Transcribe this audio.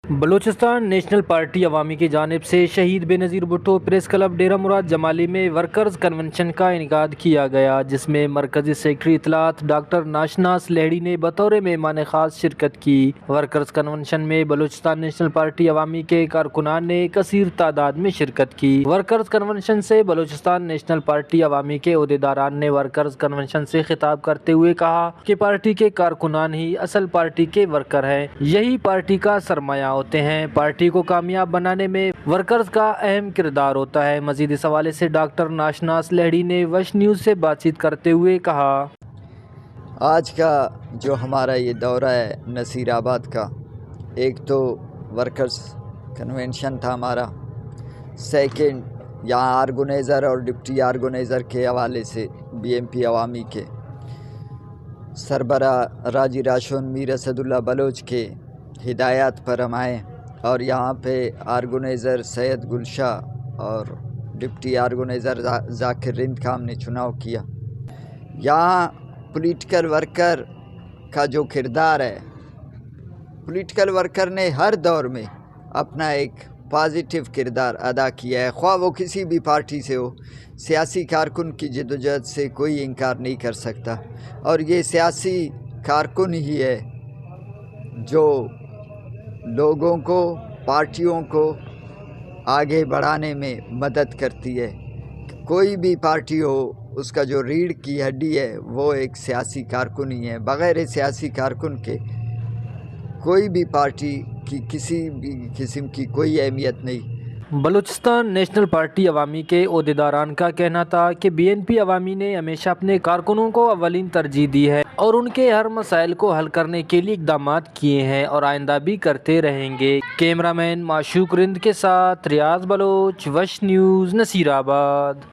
Balochistan national party عوامی کی جانب سے شہید بے نظیر بھٹو پریس کلب ڈیرہ مراد جمالی میں ورکرز کنونشن کا انعقاد کیا گیا، جس میں مرکزی سیکرٹری اطلاعات ڈاکٹر ناشناس لہڑی نے بطور مہمان خاص شرکت کی۔ ورکرز کنونشن میں بلوچستان نیشنل پارٹی عوامی کے کارکنان نے کثیر تعداد میں شرکت کی۔ ورکرز کنونشن سے بلوچستان نیشنل پارٹی عوامی کے عہدیداران نے ورکرز کنونشن سے خطاب کرتے ہوئے کہا کہ پارٹی کے کارکنان ہی اصل پارٹی کے ورکر ہیں، یہی پارٹی کا سرمایہ ہوتے ہیں۔ پارٹی کو کامیاب بنانے میں ورکرز کا اہم کردار ہوتا ہے۔ مزید اس حوالے سے ڈاکٹر ناشناس لہڑی نے وش نیوز سے بات چیت کرتے ہوئے کہا، آج کا جو ہمارا یہ دورہ ہے نصیر آباد کا، ایک تو ورکرز کنونشن تھا ہمارا، سیکنڈ یہاں آرگنائزر اور ڈپٹی آرگنائزر کے حوالے سے بی ایم پی عوامی کے سربراہ راجی راشون میر اسد اللہ بلوچ کے ہدایات پر ہم آئے اور یہاں پہ آرگنائزر سید گلشاہ اور ڈپٹی آرگنائزر ذاکر رند کا ہم نے چناؤ کیا۔ یہاں پولیٹیکل ورکر کا جو کردار ہے، پولیٹیکل ورکر نے ہر دور میں اپنا ایک پازیٹیو کردار ادا کیا ہے، خواہ وہ کسی بھی پارٹی سے ہو۔ سیاسی کارکن کی جدوجہد سے کوئی انکار نہیں کر سکتا، اور یہ سیاسی کارکن ہی ہے جو لوگوں کو، پارٹیوں کو آگے بڑھانے میں مدد کرتی ہے۔ کوئی بھی پارٹی ہو، اس کا جو ریڑھ کی ہڈی ہے وہ ایک سیاسی کارکن ہی ہے۔ بغیر سیاسی کارکن کے کوئی بھی پارٹی کی کسی بھی قسم کی کوئی اہمیت نہیں۔ بلوچستان نیشنل پارٹی عوامی کے عہدیداران کا کہنا تھا کہ بی این پی عوامی نے ہمیشہ اپنے کارکنوں کو اولین ترجیح دی ہے اور ان کے ہر مسائل کو حل کرنے کے لیے اقدامات کیے ہیں اور آئندہ بھی کرتے رہیں گے۔ کیمرہ مین معشوق رند کے ساتھ ریاض بلوچ، وش نیوز، نصیر آباد۔